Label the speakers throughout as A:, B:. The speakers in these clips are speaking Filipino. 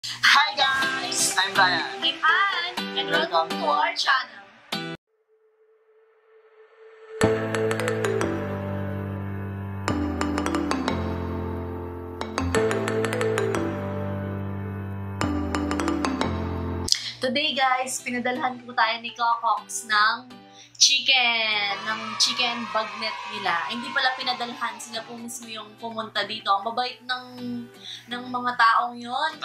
A: Hi guys! I'm Brian.
B: I'm Ann, and welcome to our channel. Today guys, pinadalhan po tayo ni Cocox ng chicken bagnet nila. Hindi pala pinadalhan, sila po mismo yung pumunta dito. Ang babait ng mga taong yon.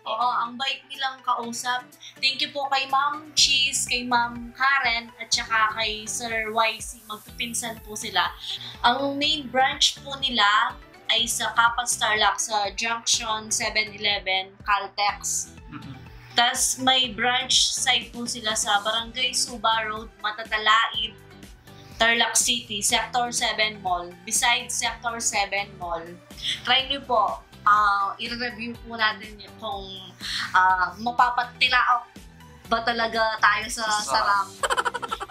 B: Ang bait nilang kausap. Thank you po kay Ma'am Cheese, kay Ma'am Karen, at saka kay Sir YC. Magpipinsan po sila. Ang main branch po nila ay sa Kappa Starlock sa Junction 7-Eleven, Caltex. Tapos may branch site po sila sa Barangay Suba Road, Matatalaib, Tarlac City, Sector 7 Mall, beside Sector 7 Mall. Try nyo po, i-review po natin kung mapapatilaok ba talaga tayo sa sarang.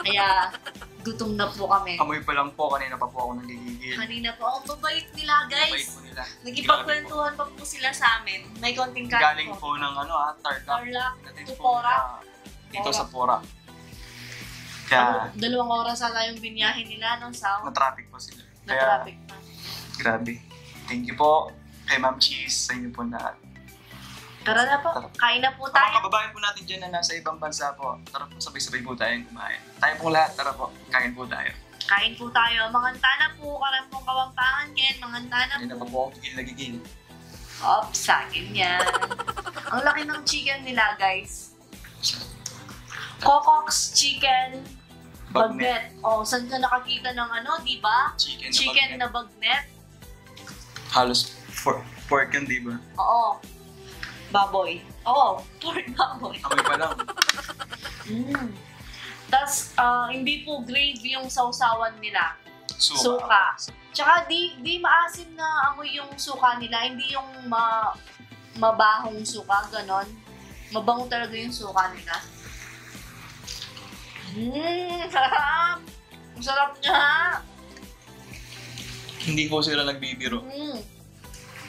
B: Kaya gutom na po kami.
A: Amoy pa lang po, kanina pa po ako nagigigil.
B: Kanina po, ang babait nila guys.
A: Babait po nila.
B: Nagipagkwentuhan pa po sila sa amin. May konting kanin
A: Galing po ng Tarlac.
B: to Pora.
A: Dito sa Pora. Kaya,
B: 2 oras ata yung binyahin nila ng South.
A: na-traffic po sila.
B: Na-traffic na.
A: Grabe. Thank you po kay Ma'am Cheese sa inyo po lahat.
B: Tara na po, kain na po
A: Mga
B: tayo.
A: kababayan po natin dyan na nasa ibang bansa po, tara po sabay-sabay po tayong kumain. Tayo pong lahat, tara po, kain po tayo.
B: Kain po tayo. Manganta na po, karampong kawampangan Ken. Manganta na
A: Hindi na pa
B: po.
A: po ako gigil na gigil.
B: Ops, sa akin yan. Ang laki ng chicken nila, guys. Cocox Chicken Bagnet. O, saan ka nakakita ng di ba? Chicken na bagnet.
A: Halos pork yan, di ba?
B: Oo. Baboy. Oo, pork baboy.
A: Amoy pa lang.
B: Tapos, hindi po gravy yung sausawan nila. Suka. Tsaka di maasim na amoy yung suka nila. Hindi yung mabahong suka, ganon. Mabango talaga yung suka nila. Sarap! Ang sarap niya!
A: Hindi po sila nagbibiro.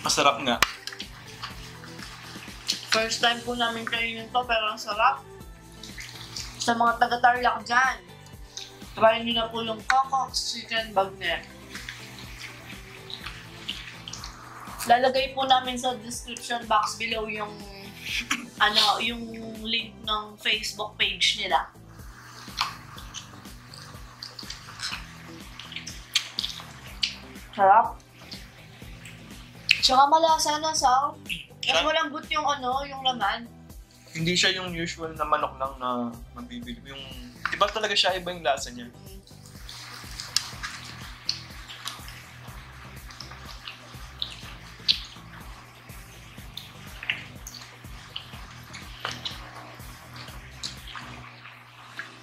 A: Masarap nga.
B: First time po namin kainin to, pero ang sarap. Sa mga taga-Tarlac dyan, try nyo na po yung Cocox Chicken Bagnet. Lalagay po namin sa description box below yung yung link ng Facebook page nila. Sarap. Tsaka malasa na sa kasi malambot yung yung laman.
A: Hindi siya yung usual na manok lang na mabibili. Yung, diba talaga siya iba yung lasa niya?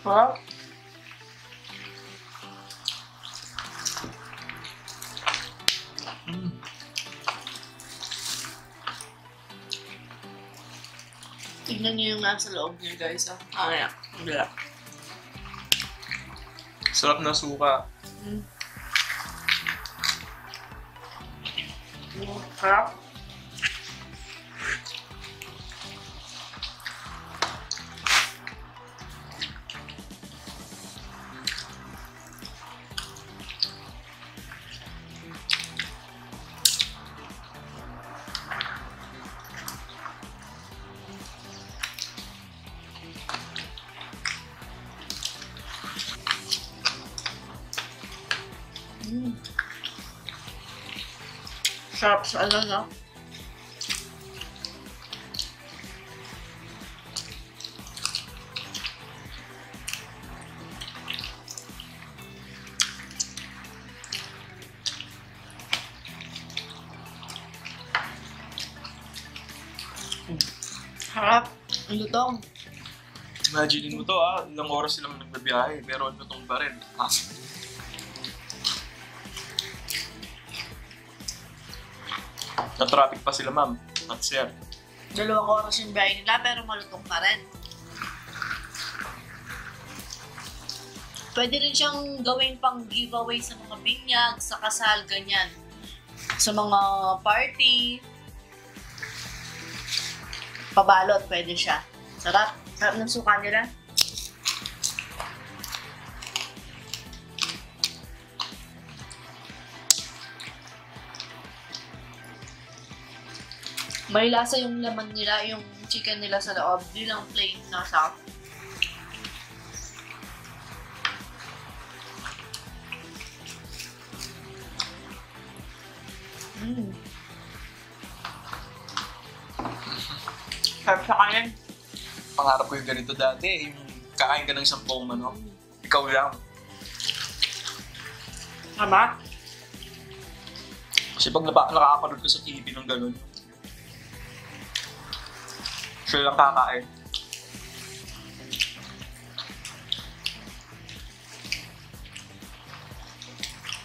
B: Huh? Tignan niyo yung nasa loob niya, guys. Ayan. Wala.
A: Sarap na suka.
B: Sarap. Sarap sa no? Harap. Ang lutong.
A: Imagine mo to ilang oras silang nagbabiyahe, pero lutong pa rin. Na-traffic pa sila, ma'am. At sir.
B: 2 oras yung biyahe nila, pero malutong pa rin. Pwede rin siyang gawin pang giveaway sa mga binyag, sa kasal, ganyan. Sa mga party. pabalot, pwede siya. Sarap. Sarap ng suka nila. May lasa yung laman nila, yung chicken nila sa loob. Di lang plain na sa.
A: Sarap sa kanin. Pangarap ko yung ganito dati, yung kakain ka ng 10 manok. Ikaw lang.
B: Tama?
A: Kasi pag nakakapanood ko sa TV ng gano'n, sila lang kakain.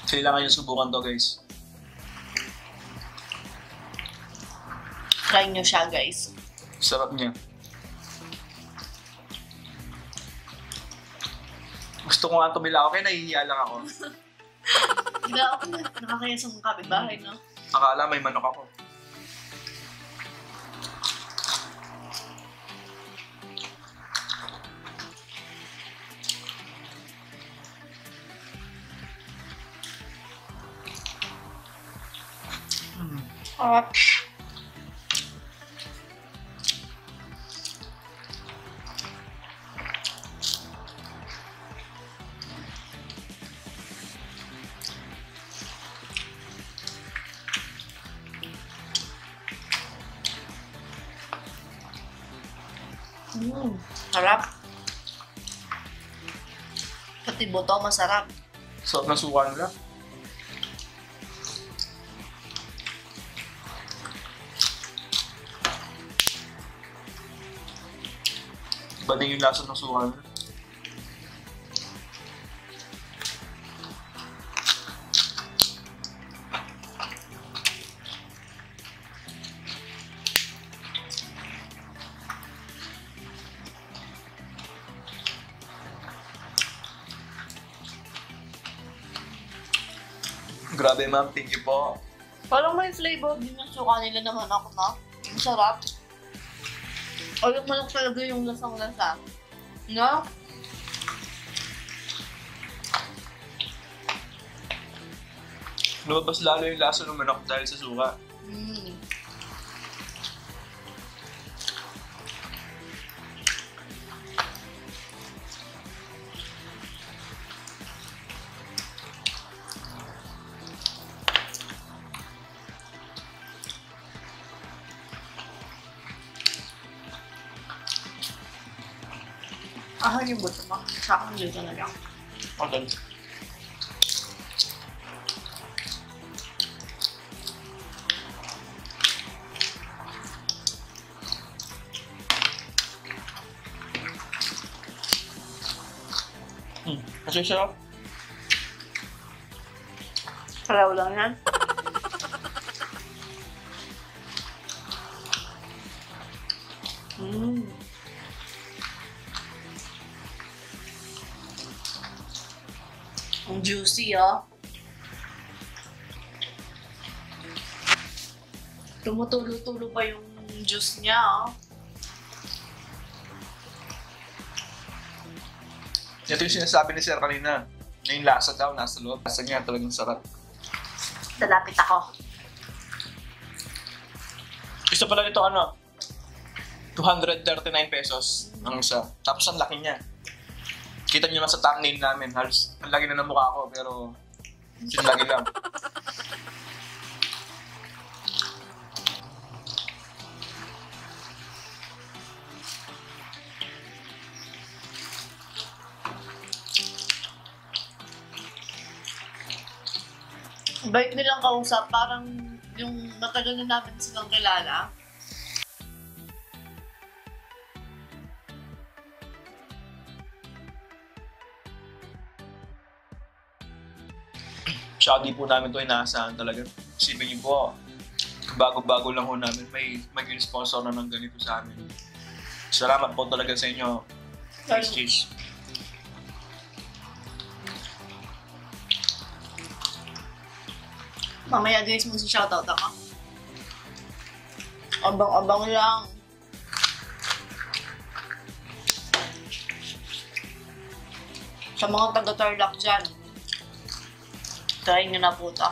A: Kailangan yung subukan to, guys.
B: Try nyo siya, guys.
A: Sarap niya. Gusto ko nga tumila ako, kaya nahihiya lang ako.
B: Hindi ako na. Nakakaya sa mga kapitbahay, no?
A: Akala may manok ako.
B: Sarap. Pati buto, masarap.
A: Sarap ng suka nila. Iba din yung lasa ng suka nila. Grabe ma'am, thank you po.
B: Parang may flavor din yung suka nila naman ako, no? Ang sarap. O yung manok talaga yung lasang-lasa. No?
A: Lumabas lalo yung lasa ng manok dahil sa suka.
B: Ahal yung buto mo. Sa akin dito na lang.
A: Okay. Kasi siya.
B: Kalaw lang yan. Ang juicy, oh. Tumutulo-tulo pa yung juice niya, oh.
A: Ito yung sinasabi ni Sir kanina. Na yung lasa daw, nasa loob. Lasa niya talagang sarap.
B: Dalapit ako.
A: Gusto pala nito ano? 239 pesos ang isa. Tapos ang laki niya. Kita niyo naman sa thumbnail namin. Halos ang laki na ng mukha ko pero sinlagi lang.
B: Bait nilang kausap, parang yung matagal na namin silang kilala.
A: Siya di po namin ito inaasahan talaga. Isipin niyo po, bago-bago lang ho namin may mag-sponsor na ng ganito sa amin. Salamat po talaga sa inyo. Cheese.
B: Mamaya guys, mag-shoutout ako. Abang-abang lang. Sa mga taga-Tarlac dyan, try nyo na po ito.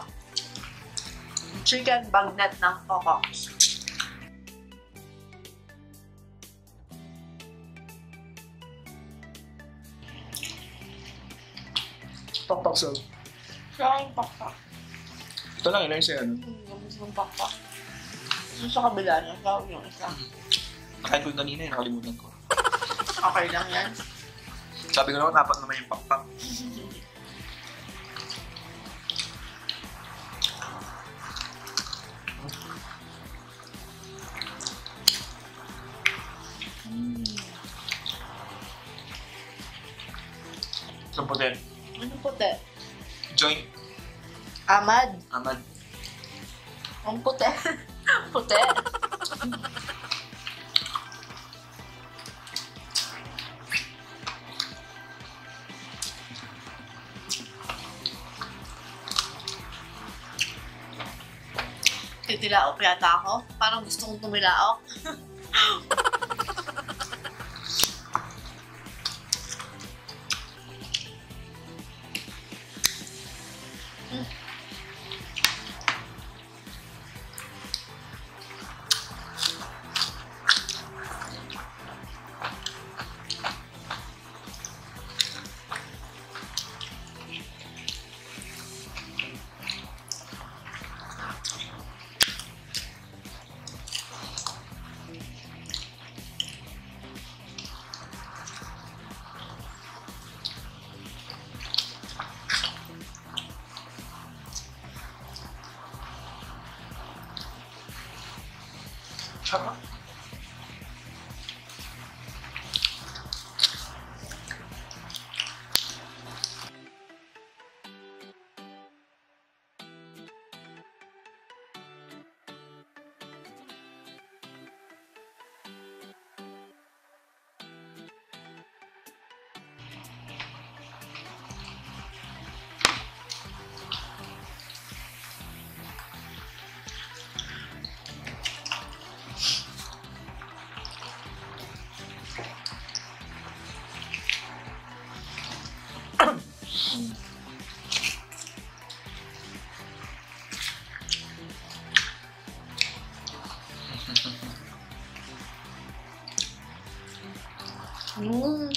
B: Chicken bagnet ng Cocox.
A: Pakpak sir.
B: Siya yung pakpak.
A: Ito lang, yun sa'yo.
B: Gamis ng pakpak. Sa kabila niya, siya yung isa.
A: Nakain ko yung kanina, nakalimutan ko.
B: Okay lang yan.
A: Sabi ko naman, dapat naman yung pakpak. Sa puti.
B: Ano puti?
A: Joint.
B: Amad.
A: Amad.
B: Ang puti. Puti. Titilaok yata ako. Parang gusto kong tumilaok.
A: Sarap.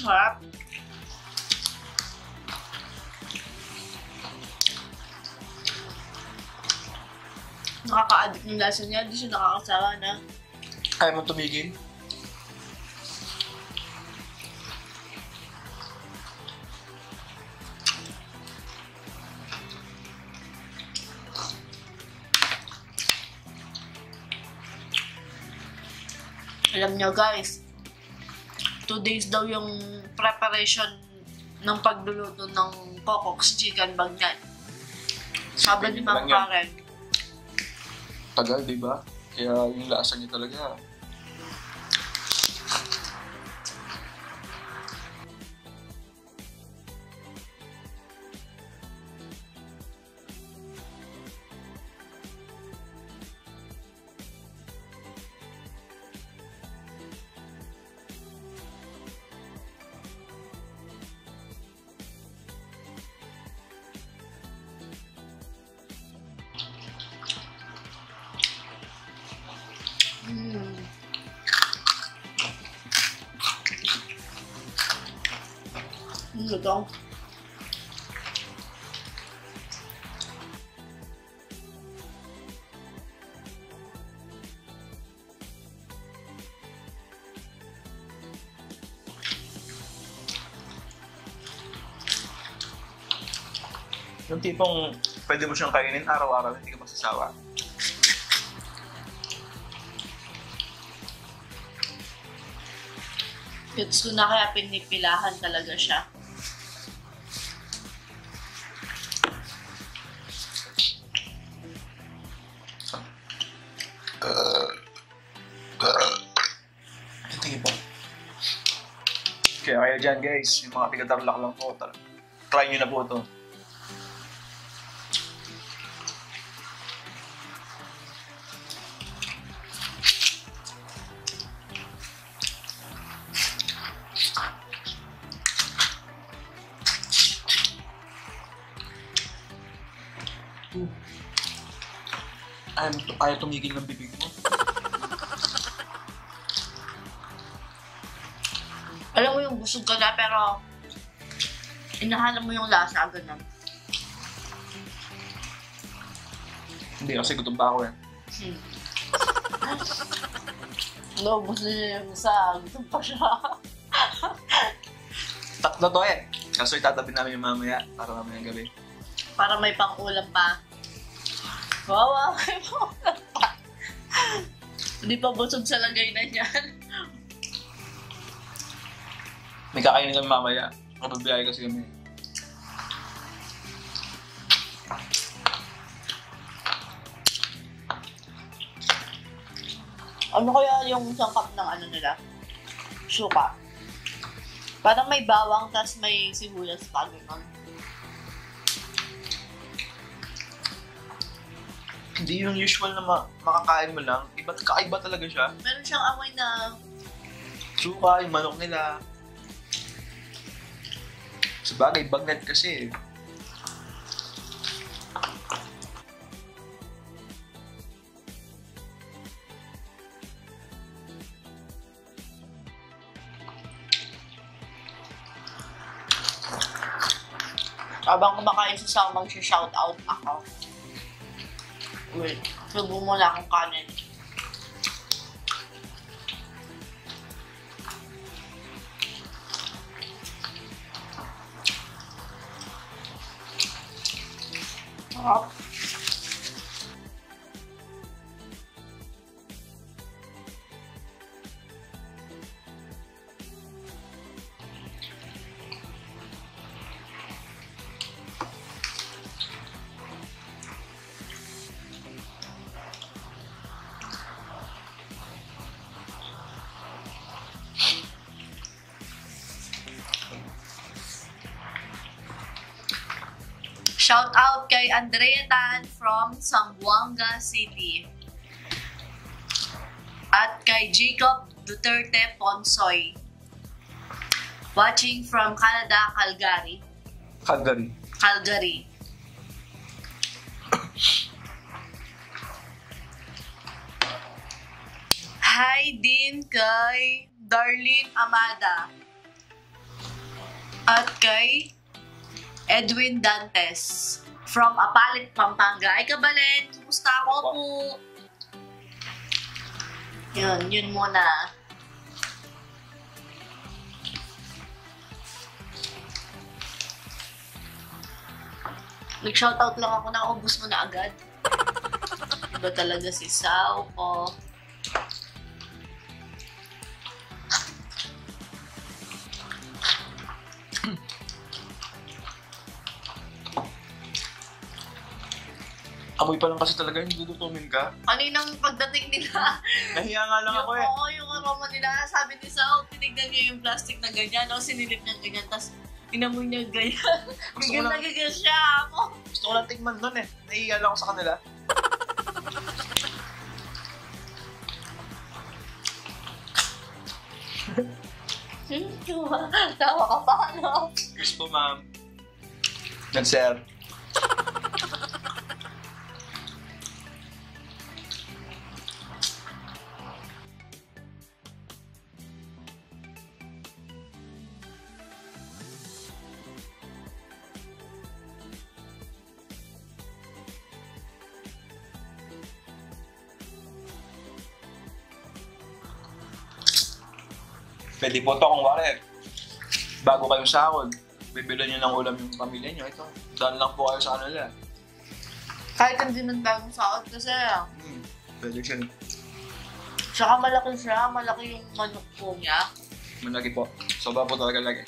B: Harap. Nakaka-addict ng lasa niya. Di siya nakakasawa na.
A: Kaya mo tumigil?
B: Alam niyo guys, 2 days daw yung preparation ng pagluluto ng Cocox chicken bagnet. Sabi ni Ma'am Karen.
A: Tagal, di ba? Kaya yung lasa niya talaga.
B: Lutong.
A: Yung tipong pwede mo siyang kainin araw-araw, hindi ka masasawa.
B: Gets ko na kaya pinipilahan talaga siya.
A: Kaya kayo dyan guys, yung mga tiga-Tarlac lang po, try nyo na po ito. Ayaw tumigil ng bibig mo.
B: Alam mo yung busog ka na, pero inahanap mo yung lasa, ganun.
A: Hindi, kasi gutom pa ako eh.
B: Naubos niya yung isa, gutom pa siya.
A: Tatlo to eh. Kaso itatabi namin yung mamaya para mamayang gabi.
B: Para may pang-ulam pa. Wow, may pang-ulam pa. Hindi pa busog sa lagay na yan.
A: May kakainin kami mamaya. Mababiyahe kasi kami.
B: Ano kaya yung sangkap ng ano nila? Suka. Parang may bawang, tas may sibuyas pa. Ganun.
A: Hindi yung usual na makakain mo lang. Kakaiba talaga siya.
B: Meron siyang amoy na
A: Suka, yung manok nila. Sabagay, bagnet kasi.
B: habang kumakain si Sam, mag-shoutout ako. Wait, subo muna akong kanin. Sarap. Shout out kay Andrea Tan from Zamboanga City. At kay Jacob Duterte Ponsoy. Watching from Canada, Calgary. Calgary. Hi din kay Darlene Amada. At kay Edwin Dantes from Apalit, Pampanga. Ay, Kabalen, kumusta ako po? Yun muna. Nag-shoutout lang ako, nakaubos mo na agad. Iba talaga si Sao ko.
A: Amoy pa lang kasi talaga, hindi gugutumin ka.
B: Kaninang pagdating nila,
A: Nahiya nga lang ako eh.
B: Oo, yung aroma nila, sabi ni Sao, tinignan niya yung plastic na ganyan, no? Sinilip niya ganyan, tapos inamoy niya ganyan. Bigyan na ganyan siya ako.
A: Gusto ko lang tingnan nun eh. Nahiya lang ako sa kanila.
B: Tawa ka pa, no?
A: Yes po, ma'am. Yan, sir. Pwede po ito kung wari. Bago kayong sahod, bibili nyo ng ulam yung pamilya nyo. Ito, daan lang po kayo sa kanila.
B: Kahit hindi man bagong sahod kasi.
A: Pwede siya.
B: Tsaka malaki siya, malaki yung manok po niya.
A: Malaki po. Soba po talaga lagi.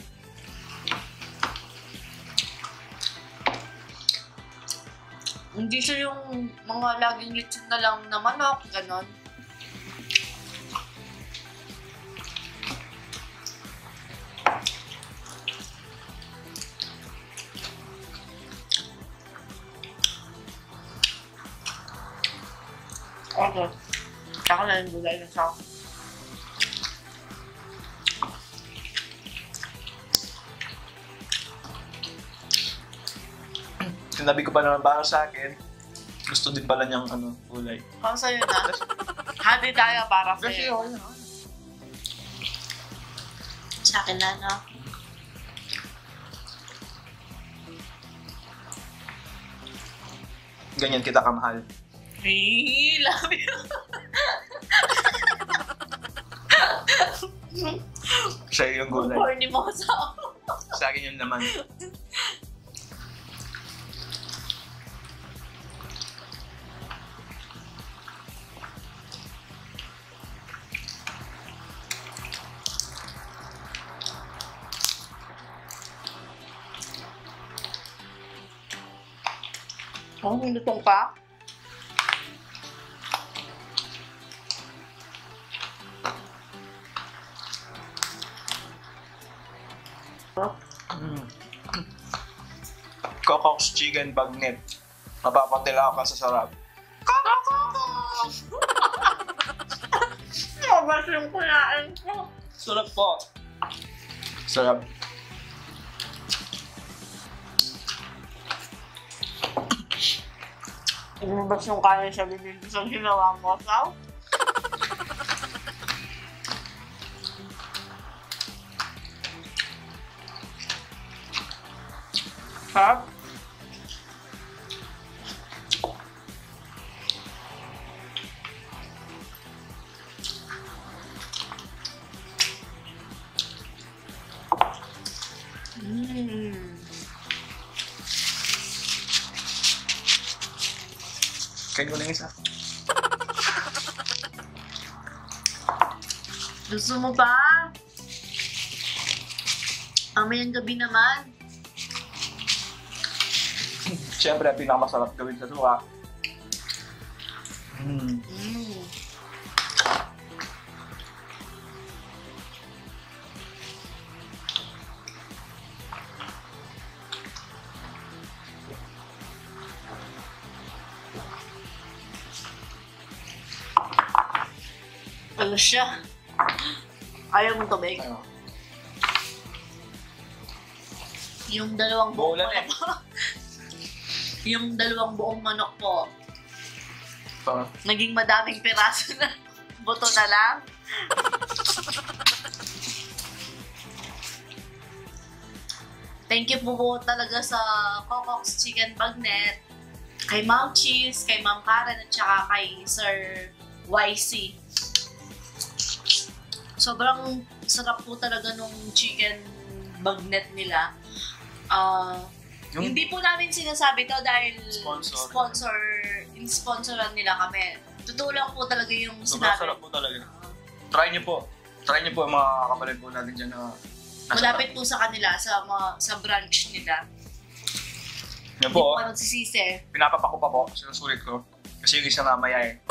B: Hindi siya yung mga laging lechon na lang na manok, ganon. Okay. Tsaka na yung gulay na siya.
A: Sinabi ko pa naman para sa akin, Gusto din pala niyang kulay.
B: Kung sa'yo na. Hati tayo para
A: Kasi
B: sa'yo.
A: okay.
B: Sa akin na, no?
A: Ganyan kita kamahal.
B: Hey, love you.
A: Siya yung gulay.
B: Corny mo sa
A: Sa akin yung laman.
B: Oh, lutong pa?
A: Coco's Chicken Bagnet. Mapapatila ka sa sarap.
B: Mabas yung kunain ko.
A: Sarap po. Sarap.
B: Mabas yung kain sa bibig sa ginawa mo, Saw.
A: Sarap. Kain ko na yung isa.
B: Gusto mo ba? Mamayang gabi naman.
A: Siyempre, pinakamasarap gawin sa suka.
B: Ano siya? Ayaw mong tubig?
A: Ano?
B: Yung dalawang buong
A: Maulan eh.
B: manok. Yung dalawang buong manok po.
A: Ito.
B: Naging madaming piraso na. Buto na lang. Thank you po talaga sa Coco's Chicken Bagnet. Kay Ma'am Cheese, kay Ma'am Karen, at saka kay Sir YC. Sobrang sarap po talaga nung chicken bagnet nila. Hindi po namin sinasabi to dahil sponsoran nila kami. Totoo lang po talaga yung
A: Sobrang
B: sinabi.
A: sarap po talaga. Try niyo po. Try niyo po mga kapatid po natin dyan na
B: Malapit po sa kanila, sa branch nila.
A: Yan
B: Hindi
A: po,
B: po nagsisisi.
A: pinapapako pa po, sinusulit ko. Kasi yung isa namaya eh.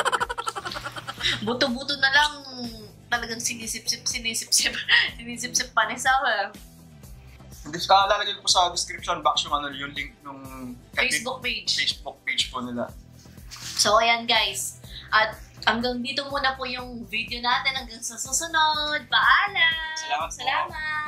B: Buto-buto na lang talagang sinisip-sip pa ni Sour.
A: Lalagay ko po sa description box yung link nung
B: Facebook page
A: po nila.
B: So, ayan guys. At hanggang dito muna po yung video natin. Hanggang sa susunod. Paalam!
A: Salamat po.
B: Salamat!